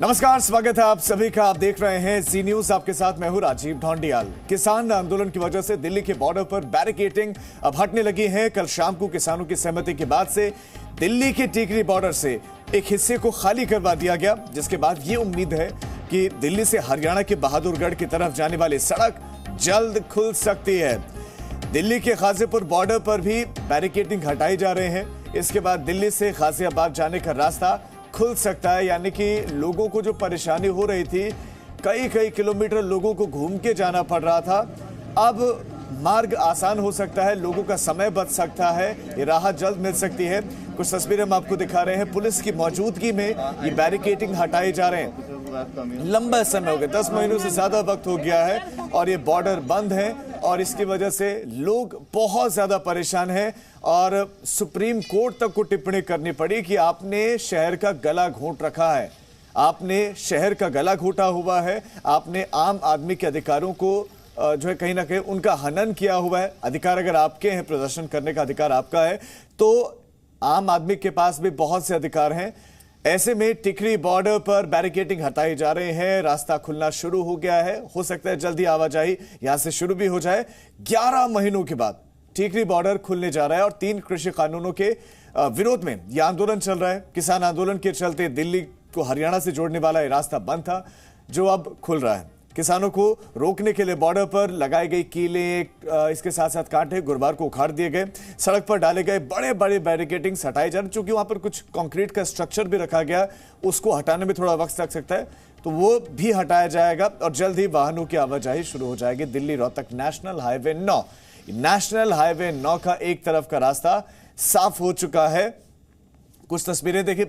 नमस्कार, स्वागत है आप सभी का। आप देख रहे हैं जी न्यूज। आपके साथ मैं हूं राजीव ढोंडियाल। किसान आंदोलन की वजह से दिल्ली के बॉर्डर पर बैरिकेडिंग अब हटने लगी है। कल शाम को किसानों की सहमति के बाद से दिल्ली के टिकरी बॉर्डर से एक हिस्से को खाली करवा दिया गया, जिसके बाद ये उम्मीद है कि दिल्ली से हरियाणा के बहादुरगढ़ की तरफ जाने वाली सड़क जल्द खुल सकती है। दिल्ली के गाजीपुर बॉर्डर पर भी बैरिकेडिंग हटाई जा रहे हैं। इसके बाद दिल्ली से गाजियाबाद जाने का रास्ता खुल सकता है, यानी कि लोगों को जो परेशानी हो रही थी, कई किलोमीटर लोगों को घूम के जाना पड़ रहा था, अब मार्ग आसान हो सकता है, लोगों का समय बच सकता है, ये राहत जल्द मिल सकती है। कुछ तस्वीरें हम आपको दिखा रहे हैं। पुलिस की मौजूदगी में ये बैरिकेडिंग हटाए जा रहे हैं। लंबा समय हो गया, 10 महीनों से ज्यादा वक्त हो गया है और ये बॉर्डर बंद है और इसकी वजह से लोग बहुत ज्यादा परेशान हैं और सुप्रीम कोर्ट तक को टिप्पणी करनी पड़ी कि आपने शहर का गला घोंट रखा है, आपने शहर का गला घोटा हुआ है, आपने आम आदमी के अधिकारों को जो है कहीं ना कहीं उनका हनन किया हुआ है। अधिकार अगर आपके हैं, प्रदर्शन करने का अधिकार आपका है, तो आम आदमी के पास भी बहुत से अधिकार हैं। ऐसे में टिकरी बॉर्डर पर बैरिकेडिंग हटाए जा रहे हैं, रास्ता खुलना शुरू हो गया है। हो सकता है जल्दी आवाजाही यहां से शुरू भी हो जाए। 11 महीनों के बाद टिकरी बॉर्डर खुलने जा रहा है और 3 कृषि कानूनों के विरोध में यह आंदोलन चल रहा है। किसान आंदोलन के चलते दिल्ली को हरियाणा से जोड़ने वाला यह रास्ता बंद था, जो अब खुल रहा है। किसानों को रोकने के लिए बॉर्डर पर लगाई गई कीलें, इसके साथ साथ कांटे गुरुवार को उखाड़ दिए गए। सड़क पर डाले गए बड़े बड़े बैरिकेडिंग्स हटाए जा रहे, चूंकि वहां पर कुछ कंक्रीट का स्ट्रक्चर भी रखा गया, उसको हटाने में थोड़ा वक्त लग सकता है, तो वो भी हटाया जाएगा और जल्द ही वाहनों की आवाजाही शुरू हो जाएगी। Delhi Rohtak national highway 9, national highway 9 का एक तरफ का रास्ता साफ हो चुका है। कुछ तस्वीरें देखिए,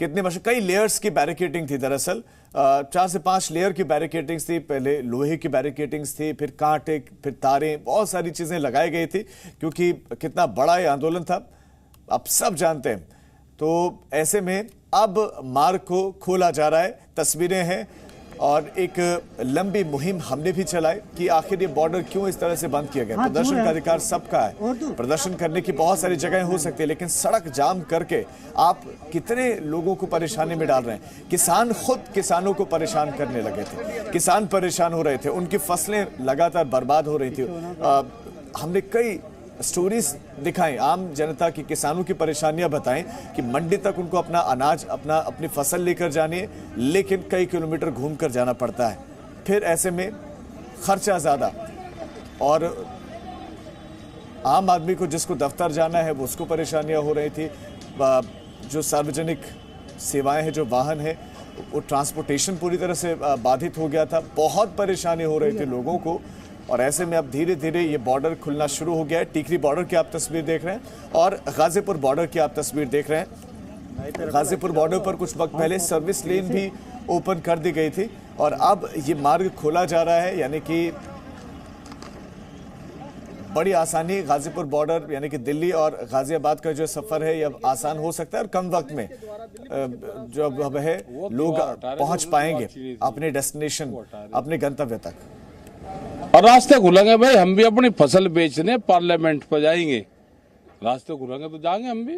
कितने कई लेयर्स की बैरिकेडिंग थी। दरअसल 4 से 5 लेयर की बैरिकेडिंग थी। पहले लोहे की बैरिकेडिंग्स थी, फिर कांटे, फिर तारें, बहुत सारी चीजें लगाई गई थी, क्योंकि कितना बड़ा ये आंदोलन था आप सब जानते हैं। तो ऐसे में अब मार्ग को खोला जा रहा है। तस्वीरें हैं और एक लंबी मुहिम हमने भी चलाई कि आखिर ये बॉर्डर क्यों इस तरह से बंद किया गया। प्रदर्शन का अधिकार सबका है, प्रदर्शन करने की बहुत सारी जगहें हो सकती है, लेकिन सड़क जाम करके आप कितने लोगों को परेशानी में डाल रहे हैं। किसान खुद किसानों को परेशान करने लगे थे, किसान परेशान हो रहे थे, उनकी फसलें लगातार बर्बाद हो रही थी। हमने कई स्टोरीज दिखाएं, आम जनता की, किसानों की परेशानियां बताएं कि मंडी तक उनको अपना अनाज, अपनी फसल लेकर जानी है, लेकिन कई किलोमीटर घूमकर जाना पड़ता है। फिर ऐसे में खर्चा ज्यादा और आम आदमी को जिसको दफ्तर जाना है वो उसको परेशानियां हो रही थी। जो सार्वजनिक सेवाएं हैं, जो वाहन है, वो ट्रांसपोर्टेशन पूरी तरह से बाधित हो गया था। बहुत परेशानी हो रही थी लोगों को और ऐसे में अब धीरे धीरे ये बॉर्डर खुलना शुरू हो गया है। टिकरी बॉर्डर की आप तस्वीर देख रहे हैं और गाजीपुर बॉर्डर की आप तस्वीर देख रहे हैं। गाजीपुर बॉर्डर पर कुछ वक्त पहले सर्विस लेन भी ओपन कर दी गई थी और अब ये मार्ग खोला जा रहा है, यानी कि बड़ी आसानी गाजीपुर बॉर्डर, यानी कि दिल्ली और गाजियाबाद का जो सफर है ये अब आसान हो सकता है और कम वक्त में जो अब है लोग पहुंच पाएंगे अपने डेस्टिनेशन, अपने गंतव्य तक। और रास्ते खुलेंगे भाई, हम भी अपनी फसल बेचने पार्लियामेंट पर जाएंगे। रास्ते खुलेंगे तो जाएंगे हम भी,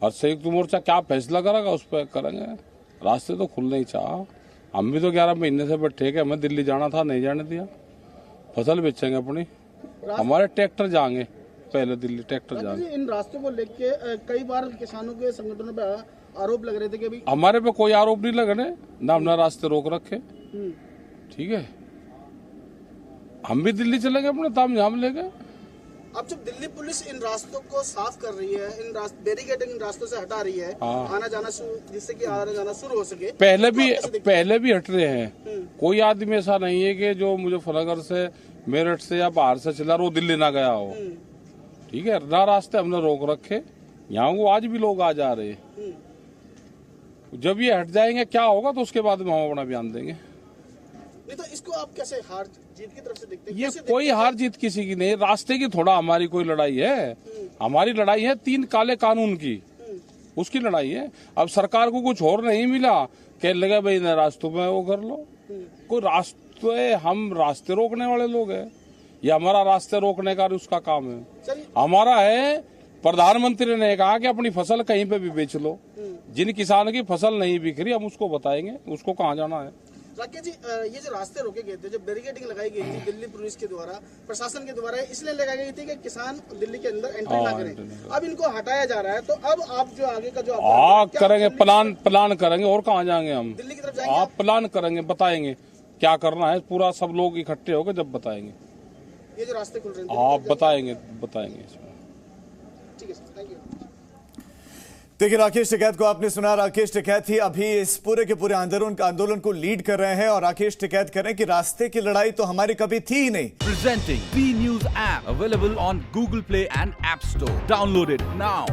और संयुक्त मोर्चा क्या फैसला करेगा उस पर करेंगे। रास्ते तो खुलने ही चाह, हम भी तो 11 महीने से बैठे के, हमें दिल्ली जाना था, नहीं जाने दिया। फसल बेचेंगे अपनी, हमारे ट्रैक्टर जाएंगे, पहले दिल्ली ट्रैक्टर जाएंगे। इन रास्तों को लेके कई बार किसानों के संगठनों पे आरोप लग रहे थे कि अभी हमारे पे कोई आरोप नहीं लग रहे ना, हमने रास्ते रोक रखे। ठीक है, हम भी दिल्ली चलेंगे, अपने ताम झाम लेंगे। अब जब दिल्ली पुलिस इन रास्तों को साफ कर रही है, इन बैरिकेडिंग इन रास्तों से हटा रही है, आना जाना जिससे कि आना जाना शुरू हो सके, पहले भी हट रहे हैं। कोई आदमी ऐसा नहीं है कि जो मुजफ्फरनगर से, मेरठ से या बाहर से चला वो दिल्ली ना गया हो। ठीक है ना, रास्ते हमने रोक रखे, यहाँ को आज भी लोग आ जा रहे हैं। जब ये हट जाएंगे क्या होगा तो उसके बाद में हम अपना बयान देंगे। नहीं तो इसको आप कैसे हार जीत की तरफ से देखते हैं? ये कोई हार जीत किसी की नहीं, रास्ते की थोड़ा हमारी कोई लड़ाई है। हमारी लड़ाई है 3 काले कानून की, उसकी लड़ाई है। अब सरकार को कुछ और नहीं मिला, कह लगा भाई ना रास्तों में वो कर लो। कोई रास्ते, हम रास्ते रोकने वाले लोग हैं, ये हमारा रास्ते रोकने का उसका काम है। हमारा है प्रधानमंत्री ने कहा कि अपनी फसल कहीं पे भी बेच लो। जिन किसान की फसल नहीं बिक रही हम उसको बताएंगे उसको कहाँ जाना है। राकेश जी, ये जो रास्ते रोके गए थे, जो बैरिकेडिंग लगाई गई थी दिल्ली पुलिस के द्वारा, प्रशासन के द्वारा, इसलिए लगाई गई थी कि किसान दिल्ली के अंदर एंट्री ना करें। अब इनको हटाया जा रहा है, तो अब आप जो आगे का जो आप करेंगे प्लान करेंगे और कहाँ जाएंगे हम दिल्ली की तरफ जाएंगे। आप प्लान करेंगे, बताएंगे क्या करना है, पूरा सब लोग इकट्ठे होकर जब बताएंगे। ये जो रास्ते खुल रहे हैं आप बताएंगे इसमें। ठीक है सर, थैंक यू। देखिए, राकेश टिकैत को आपने सुना। राकेश टिकैत ही अभी इस पूरे के पूरे आंदोलन को लीड कर रहे हैं और राकेश टिकैत कह रहे हैं कि रास्ते की लड़ाई तो हमारी कभी थी ही नहीं। Presenting B News app available on Google Play and App Store. Download it now.